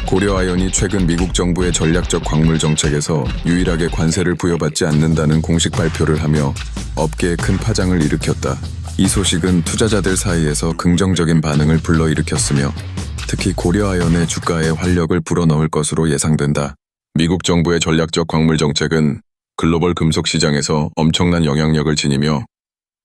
고려아연이 최근 미국 정부의 전략적 광물 정책에서 유일하게 관세를 부여받지 않는다는 공식 발표를 하며 업계에 큰 파장을 일으켰다. 이 소식은 투자자들 사이에서 긍정적인 반응을 불러일으켰으며 특히 고려아연의 주가에 활력을 불어넣을 것으로 예상된다. 미국 정부의 전략적 광물 정책은 글로벌 금속 시장에서 엄청난 영향력을 지니며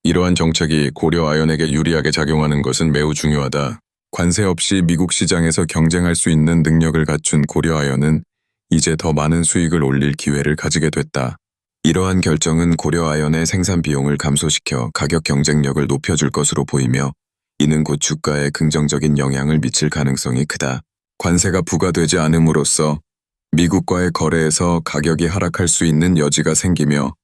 이러한 정책이 고려아연에게 유리하게 작용하는 것은 매우 중요하다. 관세 없이 미국 시장에서 경쟁할 수 있는 능력을 갖춘 고려아연은 이제 더 많은 수익을 올릴 기회를 가지게 됐다. 이러한 결정은 고려아연의 생산 비용을 감소시켜 가격 경쟁력을 높여줄 것으로 보이며 이는 곧 주가에 긍정적인 영향을 미칠 가능성이 크다. 관세가 부과되지 않음으로써 미국과의 거래에서 가격이 하락할 수 있는 여지가 생기며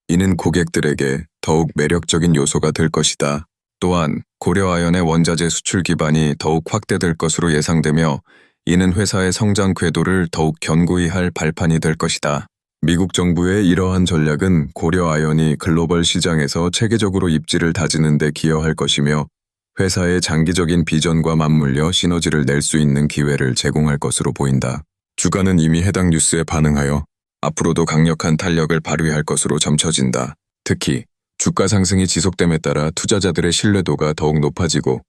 이는 고객들에게 더욱 매력적인 요소가 될 것이다. 또한 고려아연의 원자재 수출 기반이 더욱 확대될 것으로 예상되며 이는 회사의 성장 궤도를 더욱 견고히 할 발판이 될 것이다. 미국 정부의 이러한 전략은 고려아연이 글로벌 시장에서 체계적으로 입지를 다지는 데 기여할 것이며 회사의 장기적인 비전과 맞물려 시너지를 낼 수 있는 기회를 제공할 것으로 보인다. 주가는 이미 해당 뉴스에 반응하여 앞으로도 강력한 탄력을 발휘할 것으로 점쳐진다. 특히 주가 상승이 지속됨에 따라 투자자들의 신뢰도가 더욱 높아지고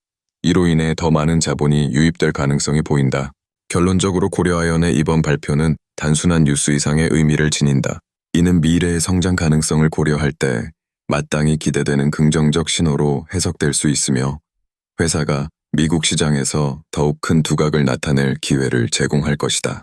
이로 인해 더 많은 자본이 유입될 가능성이 보인다. 결론적으로 고려아연의 이번 발표는 단순한 뉴스 이상의 의미를 지닌다. 이는 미래의 성장 가능성을 고려할 때 마땅히 기대되는 긍정적 신호로 해석될 수 있으며 회사가 미국 시장에서 더욱 큰 두각을 나타낼 기회를 제공할 것이다.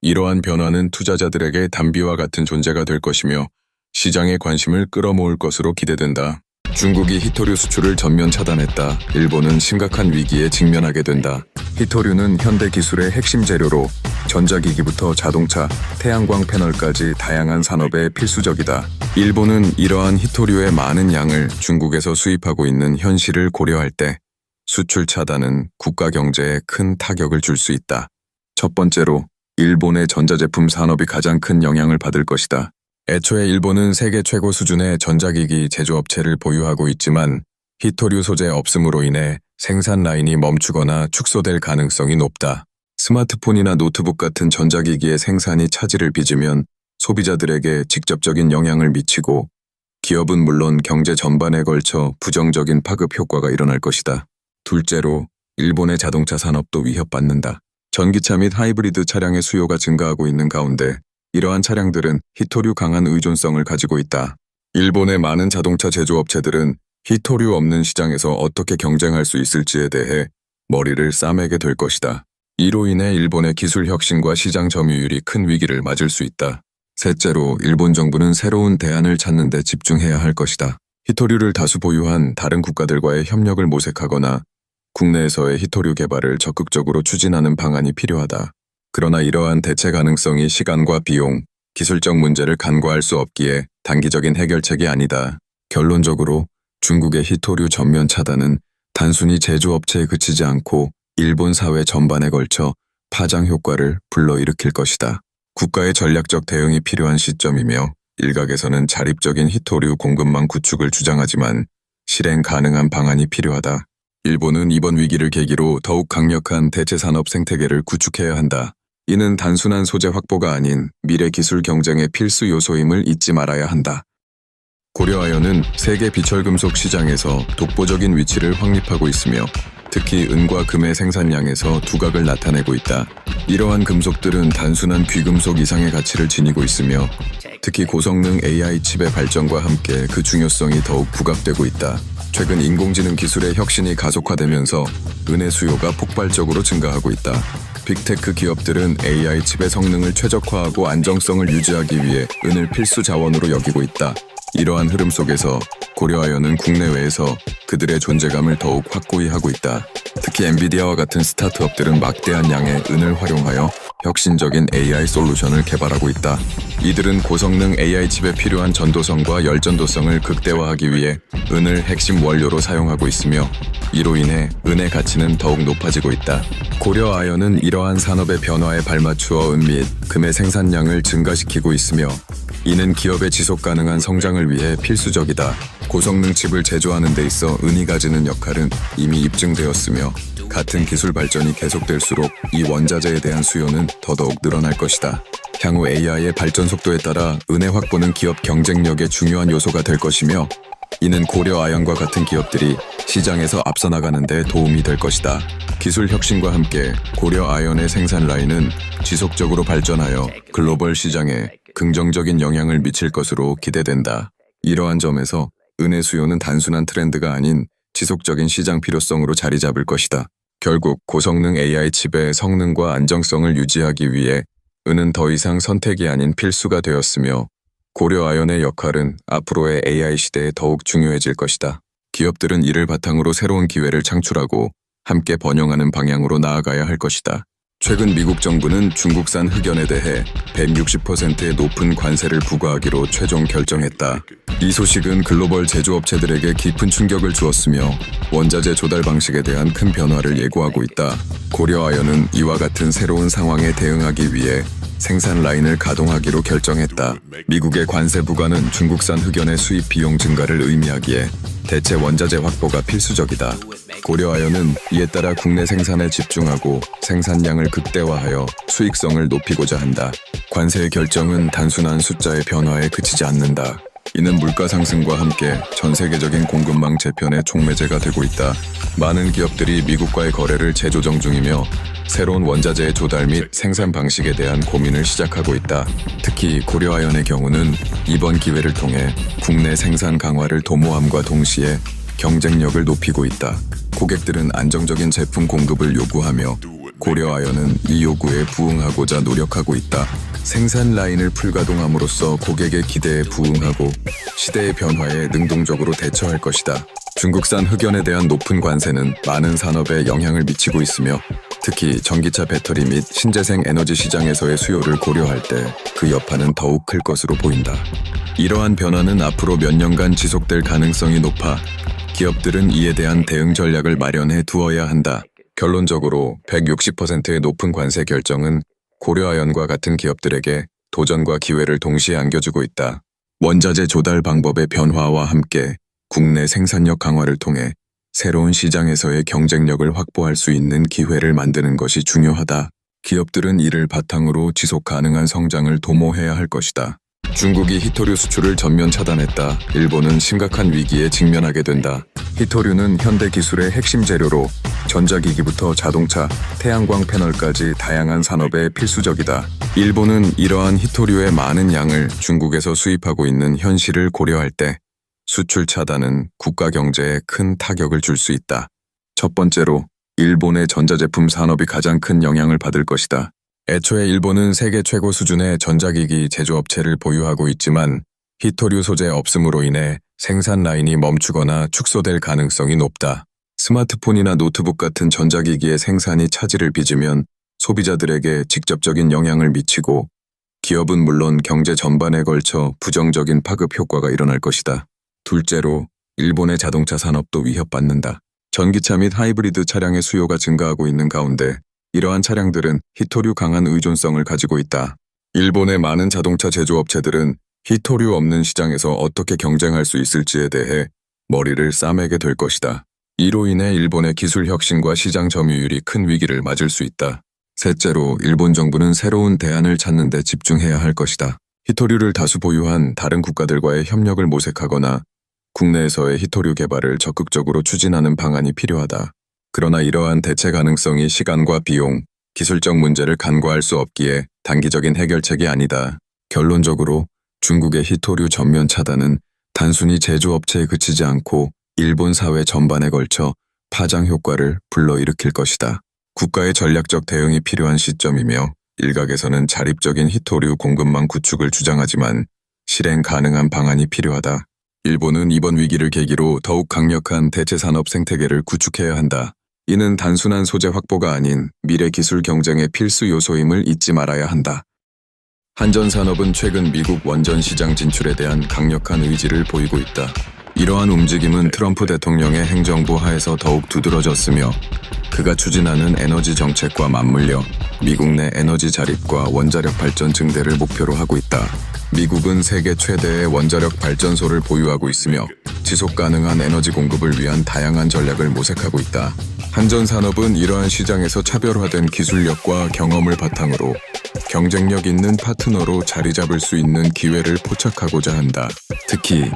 이러한 변화는 투자자들에게 담비와 같은 존재가 될 것이며 시장의 관심을 끌어모을 것으로 기대된다. 중국이 히토류 수출을 전면 차단했다. 일본은 심각한 위기에 직면하게 된다. 히토류는 현대 기술의 핵심 재료로 전자기기부터 자동차, 태양광 패널까지 다양한 산업에 필수적이다. 일본은 이러한 히토류의 많은 양을 중국에서 수입하고 있는 현실을 고려할 때 수출 차단은 국가 경제에 큰 타격을 줄 수 있다. 첫 번째로 일본의 전자제품 산업이 가장 큰 영향을 받을 것이다. 애초에 일본은 세계 최고 수준의 전자기기 제조업체를 보유하고 있지만 히토류 소재 없음으로 인해 생산 라인이 멈추거나 축소될 가능성이 높다. 스마트폰이나 노트북 같은 전자기기의 생산이 차질을 빚으면 소비자들에게 직접적인 영향을 미치고 기업은 물론 경제 전반에 걸쳐 부정적인 파급 효과가 일어날 것이다. 둘째로 일본의 자동차 산업도 위협받는다. 전기차 및 하이브리드 차량의 수요가 증가하고 있는 가운데 이러한 차량들은 히토류 강한 의존성을 가지고 있다. 일본의 많은 자동차 제조업체들은 히토류 없는 시장에서 어떻게 경쟁할 수 있을지에 대해 머리를 싸매게 될 것이다. 이로 인해 일본의 기술 혁신과 시장 점유율이 큰 위기를 맞을 수 있다. 셋째로 일본 정부는 새로운 대안을 찾는 데 집중해야 할 것이다. 히토류를 다수 보유한 다른 국가들과의 협력을 모색하거나 국내에서의 히토류 개발을 적극적으로 추진하는 방안이 필요하다. 그러나 이러한 대체 가능성이 시간과 비용, 기술적 문제를 간과할 수 없기에 단기적인 해결책이 아니다. 결론적으로 중국의 히토류 전면 차단은 단순히 제조업체에 그치지 않고 일본 사회 전반에 걸쳐 파장 효과를 불러일으킬 것이다. 국가의 전략적 대응이 필요한 시점이며 일각에서는 자립적인 히토류 공급망 구축을 주장하지만 실행 가능한 방안이 필요하다. 일본은 이번 위기를 계기로 더욱 강력한 대체 산업 생태계를 구축해야 한다. 이는 단순한 소재 확보가 아닌 미래 기술 경쟁의 필수 요소임을 잊지 말아야 한다. 고려아연은 세계 비철금속 시장에서 독보적인 위치를 확립하고 있으며 특히 은과 금의 생산량에서 두각을 나타내고 있다. 이러한 금속들은 단순한 귀금속 이상의 가치를 지니고 있으며 특히 고성능 AI 칩의 발전과 함께 그 중요성이 더욱 부각되고 있다. 최근 인공지능 기술의 혁신이 가속화되면서 은의 수요가 폭발적으로 증가하고 있다. 빅테크 기업들은 AI 칩의 성능을 최적화하고 안정성을 유지하기 위해 은을 필수 자원으로 여기고 있다. 이러한 흐름 속에서 고려아연은 국내외에서 그들의 존재감을 더욱 확고히 하고 있다. 특히 엔비디아와 같은 스타트업들은 막대한 양의 은을 활용하여 혁신적인 AI 솔루션을 개발하고 있다. 이들은 고성능 AI 칩에 필요한 전도성과 열전도성을 극대화하기 위해 은을 핵심 원료로 사용하고 있으며 이로 인해 은의 가치는 더욱 높아지고 있다. 고려아연은 이러한 산업의 변화에 발맞추어 은 및 금의 생산량을 증가시키고 있으며 이는 기업의 지속 가능한 성장을 위해 필수적이다. 고성능 칩을 제조하는 데 있어 은이 가지는 역할은 이미 입증되었으며 같은 기술 발전이 계속될수록 이 원자재에 대한 수요는 더더욱 늘어날 것이다. 향후 AI의 발전 속도에 따라 은의 확보는 기업 경쟁력의 중요한 요소가 될 것이며 이는 고려아연과 같은 기업들이 시장에서 앞서 나가는 데 도움이 될 것이다. 기술 혁신과 함께 고려아연의 생산 라인은 지속적으로 발전하여 글로벌 시장에 긍정적인 영향을 미칠 것으로 기대된다. 이러한 점에서 은의 수요는 단순한 트렌드가 아닌 지속적인 시장 필요성으로 자리 잡을 것이다. 결국 고성능 AI 칩의 성능과 안정성을 유지하기 위해 은은 더 이상 선택이 아닌 필수가 되었으며 고려아연의 역할은 앞으로의 AI 시대에 더욱 중요해질 것이다. 기업들은 이를 바탕으로 새로운 기회를 창출하고 함께 번영하는 방향으로 나아가야 할 것이다. 최근 미국 정부는 중국산 흑연에 대해 160%의 높은 관세를 부과하기로 최종 결정했다. 이 소식은 글로벌 제조업체들에게 깊은 충격을 주었으며 원자재 조달 방식에 대한 큰 변화를 예고하고 있다. 고려아연은 이와 같은 새로운 상황에 대응하기 위해 생산 라인을 가동하기로 결정했다. 미국의 관세 부과는 중국산 흑연의 수입 비용 증가를 의미하기에 대체 원자재 확보가 필수적이다. 고려아연은 이에 따라 국내 생산에 집중하고 생산량을 극대화하여 수익성을 높이고자 한다. 관세의 결정은 단순한 숫자의 변화에 그치지 않는다. 이는 물가 상승과 함께 전 세계적인 공급망 재편의 촉매제가 되고 있다. 많은 기업들이 미국과의 거래를 재조정 중이며 새로운 원자재의 조달 및 생산 방식에 대한 고민을 시작하고 있다. 특히 고려아연의 경우는 이번 기회를 통해 국내 생산 강화를 도모함과 동시에 경쟁력을 높이고 있다. 고객들은 안정적인 제품 공급을 요구하며 고려아연은 이 요구에 부응하고자 노력하고 있다. 생산 라인을 풀가동함으로써 고객의 기대에 부응하고 시대의 변화에 능동적으로 대처할 것이다. 중국산 흑연에 대한 높은 관세는 많은 산업에 영향을 미치고 있으며 특히 전기차 배터리 및 신재생 에너지 시장에서의 수요를 고려할 때 그 여파는 더욱 클 것으로 보인다. 이러한 변화는 앞으로 몇 년간 지속될 가능성이 높아 기업들은 이에 대한 대응 전략을 마련해 두어야 한다. 결론적으로 160%의 높은 관세 결정은 고려아연과 같은 기업들에게 도전과 기회를 동시에 안겨주고 있다. 원자재 조달 방법의 변화와 함께 국내 생산력 강화를 통해 새로운 시장에서의 경쟁력을 확보할 수 있는 기회를 만드는 것이 중요하다. 기업들은 이를 바탕으로 지속 가능한 성장을 도모해야 할 것이다. 중국이 히토류 수출을 전면 차단했다. 일본은 심각한 위기에 직면하게 된다. 히토류는 현대 기술의 핵심 재료로 전자기기부터 자동차, 태양광 패널까지 다양한 산업에 필수적이다. 일본은 이러한 히토류의 많은 양을 중국에서 수입하고 있는 현실을 고려할 때 수출 차단은 국가 경제에 큰 타격을 줄 수 있다. 첫 번째로 일본의 전자제품 산업이 가장 큰 영향을 받을 것이다. 애초에 일본은 세계 최고 수준의 전자기기 제조업체를 보유하고 있지만 히토류 소재 없음으로 인해 생산 라인이 멈추거나 축소될 가능성이 높다. 스마트폰이나 노트북 같은 전자기기의 생산이 차질을 빚으면 소비자들에게 직접적인 영향을 미치고 기업은 물론 경제 전반에 걸쳐 부정적인 파급 효과가 일어날 것이다. 둘째로 일본의 자동차 산업도 위협받는다. 전기차 및 하이브리드 차량의 수요가 증가하고 있는 가운데 이러한 차량들은 히토류 강한 의존성을 가지고 있다. 일본의 많은 자동차 제조업체들은 히토류 없는 시장에서 어떻게 경쟁할 수 있을지에 대해 머리를 싸매게 될 것이다. 이로 인해 일본의 기술 혁신과 시장 점유율이 큰 위기를 맞을 수 있다. 셋째로 일본 정부는 새로운 대안을 찾는 데 집중해야 할 것이다. 히토류를 다수 보유한 다른 국가들과의 협력을 모색하거나 국내에서의 히토류 개발을 적극적으로 추진하는 방안이 필요하다. 그러나 이러한 대체 가능성이 시간과 비용, 기술적 문제를 간과할 수 없기에 단기적인 해결책이 아니다. 결론적으로 중국의 히토류 전면 차단은 단순히 제조업체에 그치지 않고 일본 사회 전반에 걸쳐 파장 효과를 불러일으킬 것이다. 국가의 전략적 대응이 필요한 시점이며 일각에서는 자립적인 히토류 공급망 구축을 주장하지만 실행 가능한 방안이 필요하다. 일본은 이번 위기를 계기로 더욱 강력한 대체 산업 생태계를 구축해야 한다. 이는 단순한 소재 확보가 아닌 미래 기술 경쟁의 필수 요소임을 잊지 말아야 한다. 한전 산업은 최근 미국 원전 시장 진출에 대한 강력한 의지를 보이고 있다. 이러한 움직임은 트럼프 대통령의 행정부 하에서 더욱 두드러졌으며 그가 추진하는 에너지 정책과 맞물려 미국 내 에너지 자립과 원자력 발전 증대를 목표로 하고 있다. 미국은 세계 최대의 원자력 발전소를 보유하고 있으며 지속 가능한 에너지 공급을 위한 다양한 전략을 모색하고 있다. 한전산업은 이러한 시장에서 차별화된 기술력과 경험을 바탕으로 경쟁력 있는 파트너로 자리 잡을 수 있는 기회를 포착하고자 한다. 특히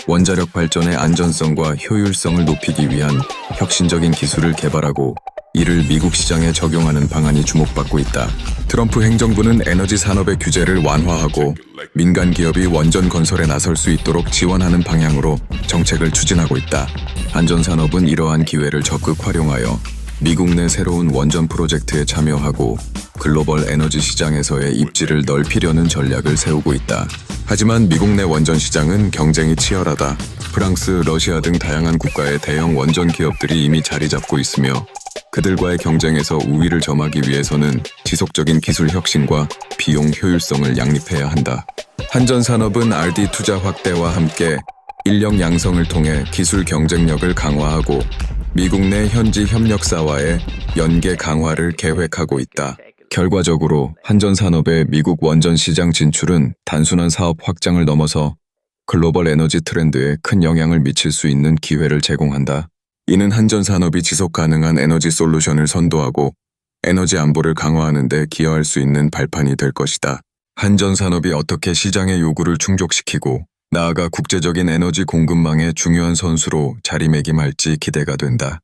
원자력 발전의 안전성과 효율성을 높이기 위한 혁신적인 기술을 개발하고 이를 미국 시장에 적용하는 방안이 주목받고 있다. 트럼프 행정부는 에너지 산업의 규제를 완화하고 민간 기업이 원전 건설에 나설 수 있도록 지원하는 방향으로 정책을 추진하고 있다. 한전산업은 이러한 기회를 적극 활용하여 미국 내 새로운 원전 프로젝트에 참여하고 글로벌 에너지 시장에서의 입지를 넓히려는 전략을 세우고 있다. 하지만 미국 내 원전 시장은 경쟁이 치열하다. 프랑스, 러시아 등 다양한 국가의 대형 원전 기업들이 이미 자리 잡고 있으며 그들과의 경쟁에서 우위를 점하기 위해서는 지속적인 기술 혁신과 비용 효율성을 양립해야 한다. 한전산업은 R&D 투자 확대와 함께 인력 양성을 통해 기술 경쟁력을 강화하고 미국 내 현지 협력사와의 연계 강화를 계획하고 있다. 결과적으로 한전산업의 미국 원전 시장 진출은 단순한 사업 확장을 넘어서 글로벌 에너지 트렌드에 큰 영향을 미칠 수 있는 기회를 제공한다. 이는 한전산업이 지속 가능한 에너지 솔루션을 선도하고 에너지 안보를 강화하는 데 기여할 수 있는 발판이 될 것이다. 한전산업이 어떻게 시장의 요구를 충족시키고 나아가 국제적인 에너지 공급망의 중요한 선수로 자리매김할지 기대가 된다.